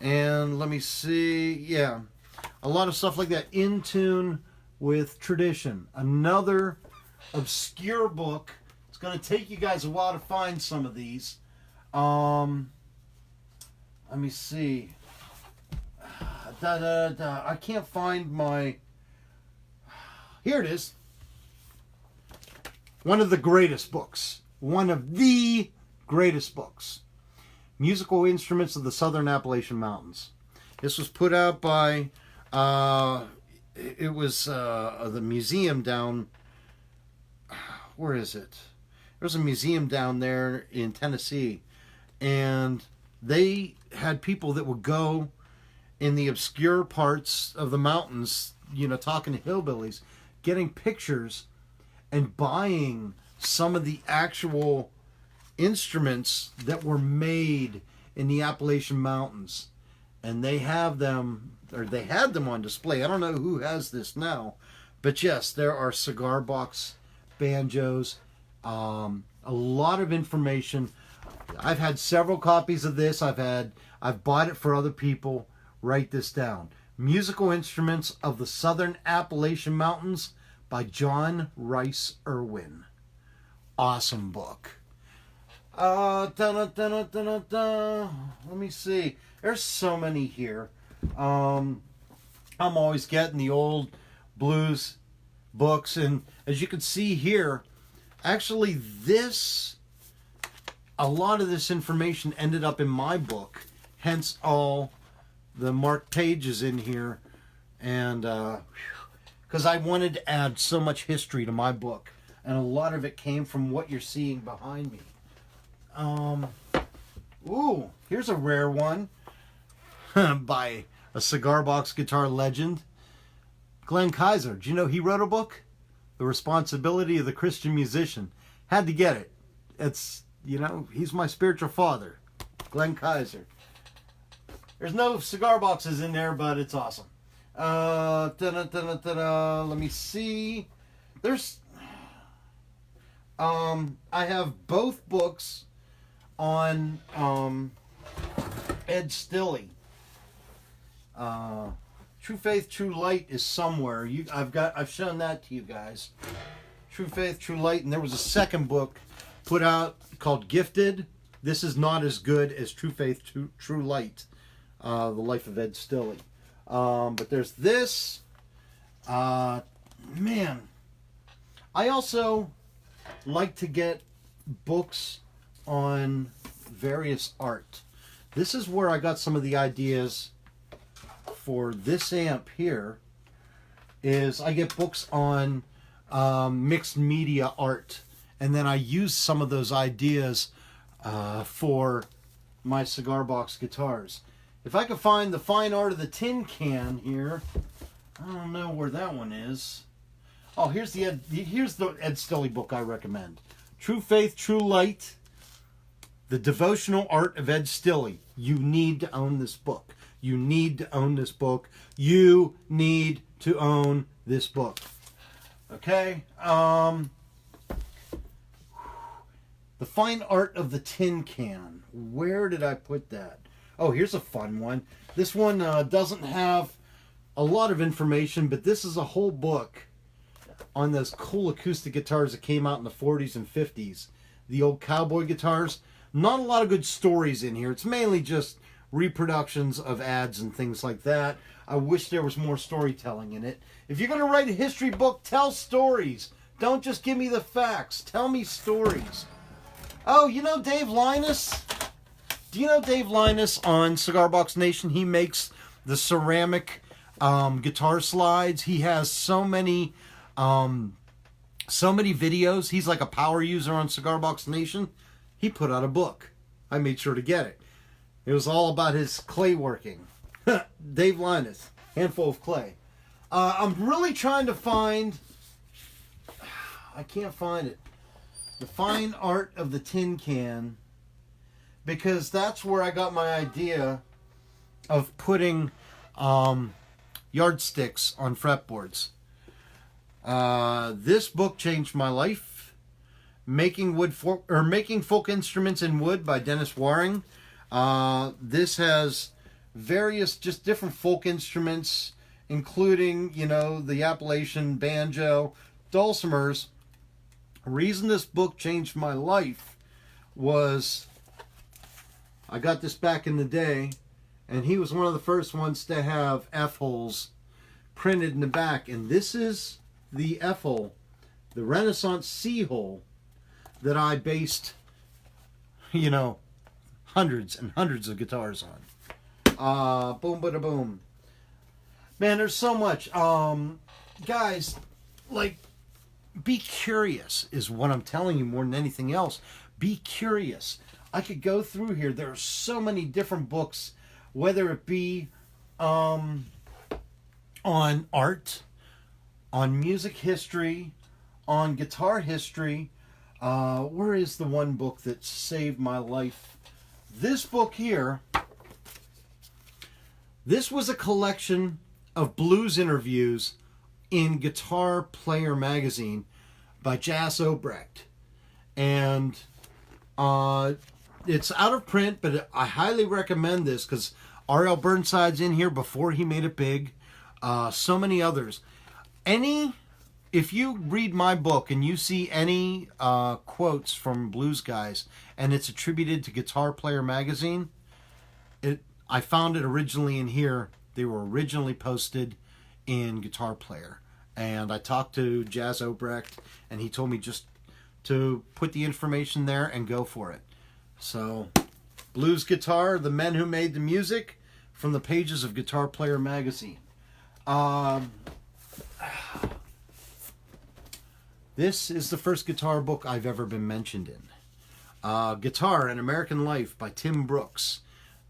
And let me see. Yeah, a lot of stuff like that. In Tune with Tradition. Another obscure book. It's going to take you guys a while to find some of these. Let me see. I can't find my... Here it is. One of the greatest books. One of the greatest books. Musical Instruments of the Southern Appalachian Mountains. This was put out by... it was the museum down... Where is it? There's a museum down there in Tennessee. And they had people that would go in the obscure parts of the mountains, you know, talking to hillbillies, getting pictures and buying some of the actual instruments that were made in the Appalachian Mountains. And they have them, or they had them on display. I don't know who has this now, but yes, there are cigar box banjos, a lot of information. I've had several copies of this. I've bought it for other people. Write this down. Musical Instruments of the Southern Appalachian Mountains by John Rice Irwin. Awesome book. Let me see. There's so many here. I'm always getting the old blues books, and as you can see here, actually a lot of this information ended up in my book, hence all the marked pages in here, and because I wanted to add so much history to my book, and a lot of it came from what you're seeing behind me. Ooh, here's a rare one by a cigar box guitar legend, Glenn Kaiser. Do you know he wrote a book? The Responsibility of the Christian Musician. Had to get it. It's, you know, he's my spiritual father, Glenn Kaiser. There's no cigar boxes in there, but it's awesome. Let me see. There's, I have both books on Ed Stilley. True Faith, True Light is somewhere. I've shown that to you guys. True Faith, True Light, and there was a second book put out called Gifted. This is not as good as True Faith, True Light, The Life of Ed Stilley. But there's this. Man, I also like to get books on various art. This is where I got some of the ideas for this amp here. Is I get books on mixed media art, and then I use some of those ideas for my cigar box guitars. If I could find The Fine Art of the Tin Can here, I don't know where that one is. Oh, here's the Ed Stilley book I recommend. True Faith, True Light, The Devotional Art of Ed Stilley. You need to own this book. You need to own this book. You need to own this book. Okay? The Fine Art of the Tin Can. Where did I put that? Oh, here's a fun one. This one doesn't have a lot of information, but this is a whole book on those cool acoustic guitars that came out in the 40s and 50s. The old cowboy guitars. Not a lot of good stories in here. It's mainly just reproductions of ads and things like that. I wish there was more storytelling in it. If you're going to write a history book, tell stories. Don't just give me the facts. Tell me stories. Oh, you know Dave Linus? Do you know Dave Linus on Cigar Box Nation? He makes the ceramic guitar slides. He has so many videos. He's like a power user on Cigar Box Nation. He put out a book. I made sure to get it. It was all about his clay working. Dave Linus, Handful of Clay. I'm really trying to find... I can't find it. The Fine Art of the Tin Can. Because that's where I got my idea of putting yardsticks on fretboards. This book changed my life. Making Folk Instruments in Wood by Dennis Waring. This has various, just different folk instruments, including, you know, the Appalachian banjo, dulcimers, The reason this book changed my life was I got this back in the day, and he was one of the first ones to have F-holes printed in the back. And this is the F-hole, the Renaissance C-hole, that I based, you know, hundreds and hundreds of guitars on. Boom, bada boom. Man, there's so much. Guys, like, be curious is what I'm telling you more than anything else. Be curious. I could go through here. There are so many different books, whether it be on art, on music history, on guitar history. Where is the one book that saved my life? This book here. This was a collection of blues interviews in Guitar Player magazine by Jas Obrecht. And it's out of print, but I highly recommend this because R.L. Burnside's in here before he made it big. So many others. If you read my book and you see any quotes from blues guys and it's attributed to Guitar Player magazine, I found it originally in here. They were originally posted in Guitar Player. And I talked to Jas Obrecht, and he told me just to put the information there and go for it. So, Blues Guitar, the men who made the music, from the pages of Guitar Player magazine. This is the first guitar book I've ever been mentioned in. Guitar, An American Life by Tim Brooks.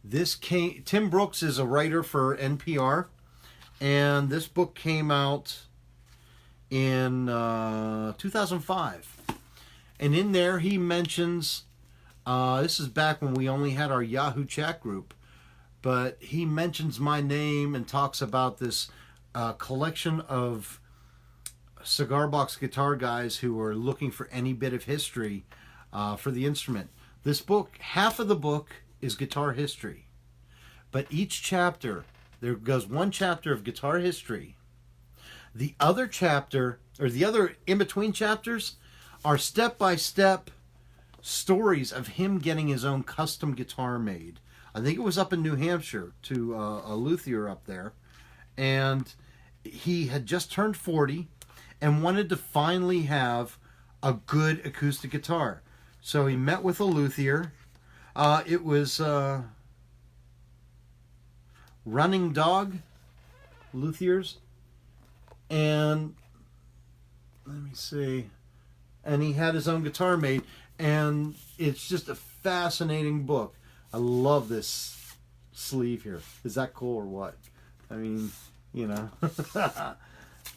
Tim Brooks is a writer for NPR, and this book came out in 2005. And in there he mentions, this is back when we only had our Yahoo chat group, but he mentions my name and talks about this collection of cigar box guitar guys who are looking for any bit of history for the instrument. This book, half of the book is guitar history, but each chapter, there goes one chapter of guitar history. The other chapter, or the other in-between chapters, are step-by-step stories of him getting his own custom guitar made. I think it was up in New Hampshire to a luthier up there, and he had just turned 40 and wanted to finally have a good acoustic guitar. So he met with a luthier. It was Running Dog Luthiers. And let me see. And he had his own guitar made. And it's just a fascinating book. I love this sleeve here. Is that cool or what? I mean, you know.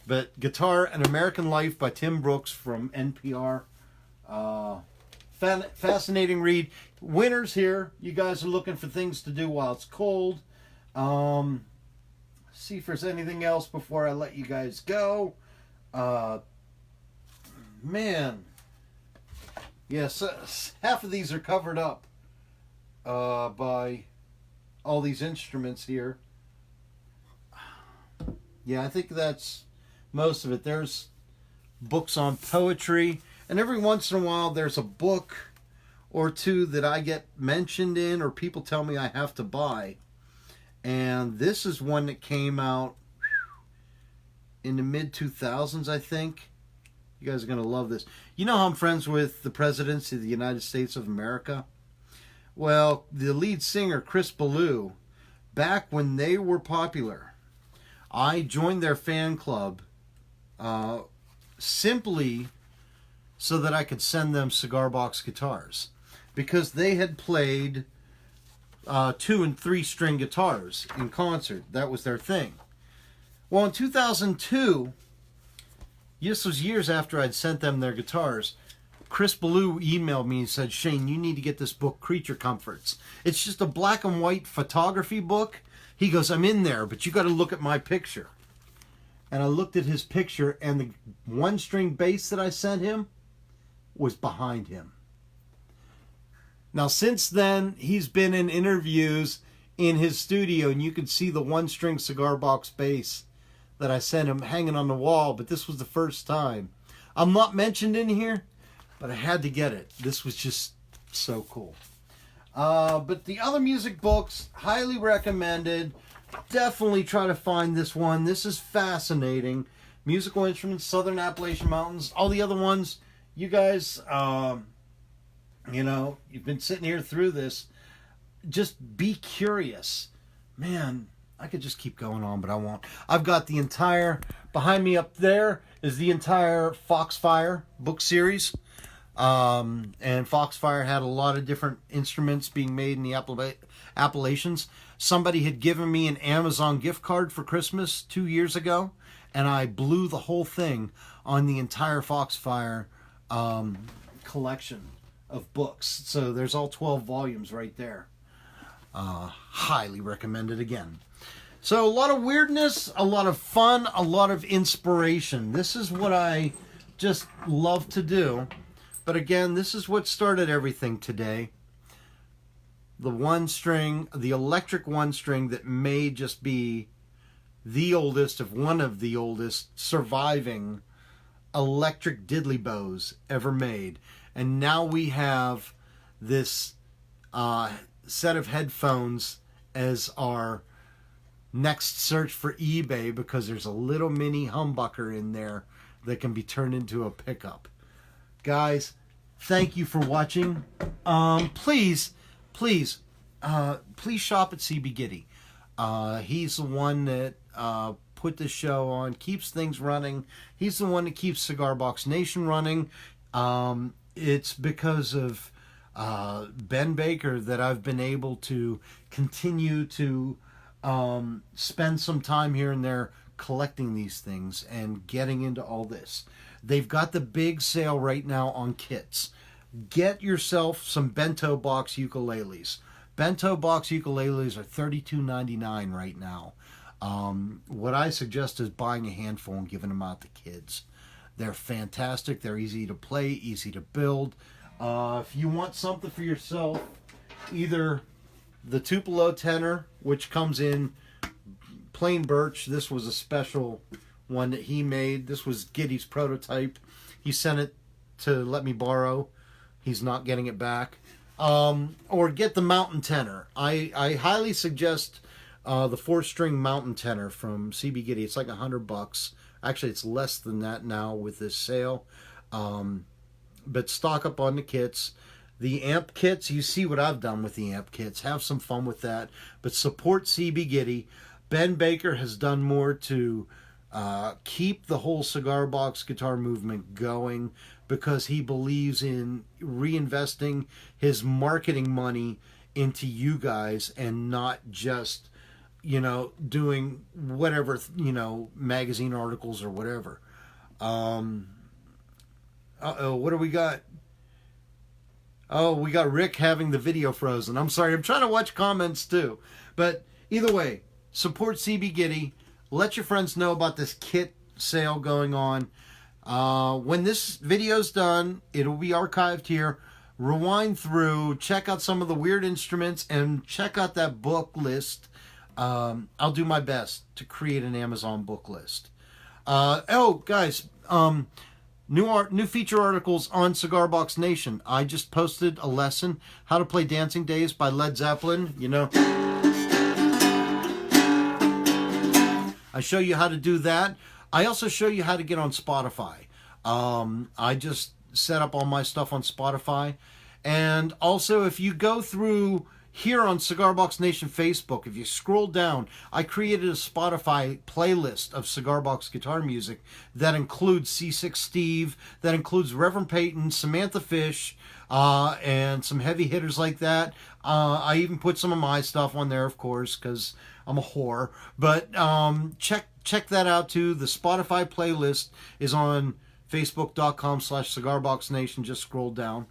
But Guitar, An American Life by Tim Brooks from NPR. Fascinating read. Winter's here. You guys are looking for things to do while it's cold. See if there's anything else before I let you guys go. Man. Yes, half of these are covered up by all these instruments here. Yeah, I think that's most of it. There's books on poetry, and every once in a while there's a book or two that I get mentioned in or people tell me I have to buy. And this is one that came out in the mid-2000s, I think. You guys are going to love this. You know how I'm friends with the presidents of the United States of America? Well, the lead singer, Chris Ballou, back when they were popular, I joined their fan club simply so that I could send them cigar box guitars. Because they had played 2 and 3 string guitars in concert. That was their thing. Well, in 2002, this was years after I'd sent them their guitars, Chris Ballou emailed me and said, Shane, you need to get this book, Creature Comforts. It's just a black and white photography book. He goes, I'm in there, but you got to look at my picture. And I looked at his picture, and the 1-string bass that I sent him was behind him. Now, since then, he's been in interviews in his studio, and you can see the 1-string cigar box bass that I sent him hanging on the wall, but this was the first time. I'm not mentioned in here but I had to get it. This was just so cool. But the other music books, highly recommended. Definitely try to find this one. This is fascinating. Musical Instruments, Southern Appalachian Mountains. All the other ones, you guys, you know, you've been sitting here through this. Just be curious. Man, I could just keep going on, but I won't. I've got the entire, behind me up there is the entire Foxfire book series. And Foxfire had a lot of different instruments being made in the Appalachians. Somebody had given me an Amazon gift card for Christmas 2 years ago, and I blew the whole thing on the entire Foxfire collection of books. So there's all 12 volumes right there. Highly recommended again. So a lot of weirdness, a lot of fun, a lot of inspiration. This is what I just love to do. But again, this is what started everything today. The one string, the electric one string that may just be the oldest, if one of the oldest, surviving electric diddley bows ever made. And now we have this set of headphones as our next search for eBay, because there's a little mini humbucker in there that can be turned into a pickup. Guys, thank you for watching. Please shop at CB Giddy. He's the one that put the show on, keeps things running. He's the one that keeps Cigar Box Nation running. It's because of Ben Baker that I've been able to continue to spend some time here and there collecting these things and getting into all this. They've got the big sale right now on kits. Get yourself some bento box ukuleles. Bento box ukuleles are $32.99 right now. What I suggest is buying a handful and giving them out to kids. They're fantastic. They're easy to play, easy to build. If you want something for yourself, either the Tupelo tenor, which comes in plain birch. This was a special one that he made. This was Giddy's prototype. He sent it to let me borrow. He's not getting it back. Or get the mountain tenor. I highly suggest the 4-string mountain tenor from CB Giddy. It's like $100. Actually, it's less than that now with this sale. But stock up on the kits. The amp kits, you see what I've done with the amp kits. Have some fun with that. But support CB Giddy. Ben Baker has done more to keep the whole cigar box guitar movement going, because he believes in reinvesting his marketing money into you guys and not just, you know, doing whatever, you know, magazine articles or whatever. What do we got? Oh, we got Rick having the video frozen. I'm sorry, I'm trying to watch comments too. But either way, support CB Giddy. Let your friends know about this kit sale going on. When this video's done, it'll be archived here. Rewind through, check out some of the weird instruments, and check out that book list. I'll do my best to create an Amazon book list. Oh, guys, new feature articles on Cigar Box Nation. I just posted a lesson, How to Play Dancing Days by Led Zeppelin. You know, I show you how to do that. I also show you how to get on Spotify. I just set up all my stuff on Spotify. And also, if you go through here on Cigar Box Nation Facebook, if you scroll down, I created a Spotify playlist of Cigar Box guitar music that includes C6 Steve, that includes Reverend Peyton, Samantha Fish, and some heavy hitters like that. I even put some of my stuff on there, of course, because I'm a whore. But check that out too. The Spotify playlist is on Facebook.com/CigarBoxNation. Just scroll down.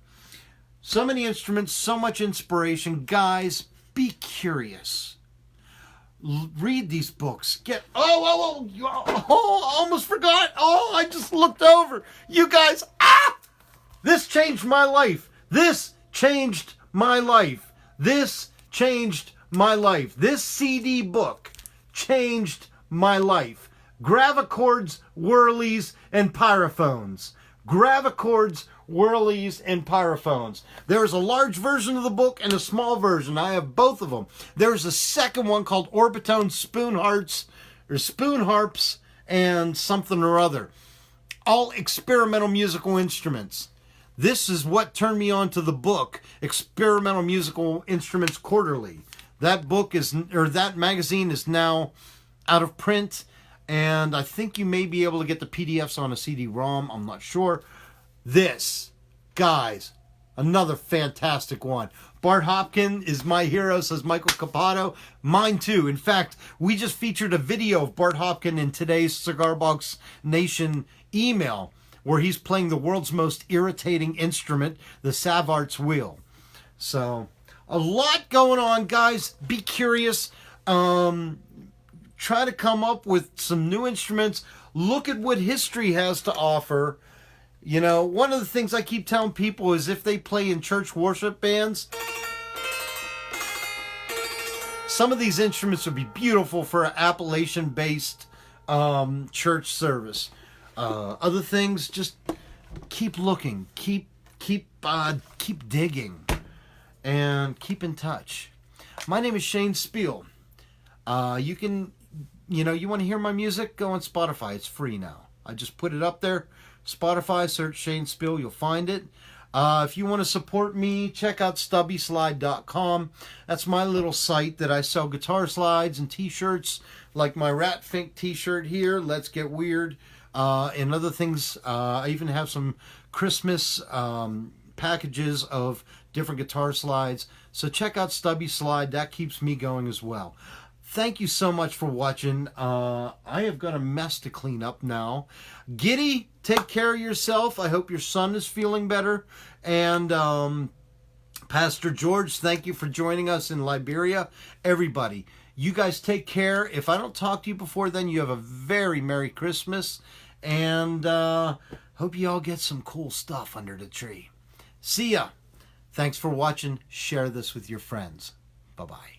So many instruments, so much inspiration. Guys, be curious. Read these books. Almost forgot. I just looked over. You guys, this changed my life. This changed my life. This changed my life. This CD book changed my life. Gravichords, whirlies, and pyrophones. Gravichords, whirlies, and pyrophones. There is a large version of the book and a small version. I have both of them. There's a second one called Orbitone Spoon Harps, and something or other. All experimental musical instruments. This is what turned me on to the book, Experimental Musical Instruments Quarterly. That book that magazine is now out of print, and I think you may be able to get the PDFs on a CD-ROM. I'm not sure. This, guys, another fantastic one. Bart Hopkin is my hero, says Michael Capato. Mine too. In fact, we just featured a video of Bart Hopkin in today's Cigar Box Nation email, where he's playing the world's most irritating instrument, the Savart's wheel. So, a lot going on, guys. Be curious. Try to come up with some new instruments. Look at what history has to offer. You know, one of the things I keep telling people is if they play in church worship bands, some of these instruments would be beautiful for an Appalachian-based church service. Other things, just keep looking, keep digging, and keep in touch. My name is Shane Spiel. You want to hear my music? Go on Spotify. It's free now. I just put it up there. Spotify, search Shane Spiel. You'll find it. If you want to support me, check out stubbyslide.com. That's my little site that I sell guitar slides and t-shirts, like my Rat Fink t-shirt here, Let's Get Weird, and other things. I even have some Christmas packages of different guitar slides. So check out Stubby Slide. That keeps me going as well. Thank you so much for watching. I have got a mess to clean up now. Giddy, take care of yourself. I hope your son is feeling better. And Pastor George, thank you for joining us in Liberia. Everybody, you guys take care. If I don't talk to you before then, you have a very Merry Christmas. And hope you all get some cool stuff under the tree. See ya. Thanks for watching. Share this with your friends. Bye-bye.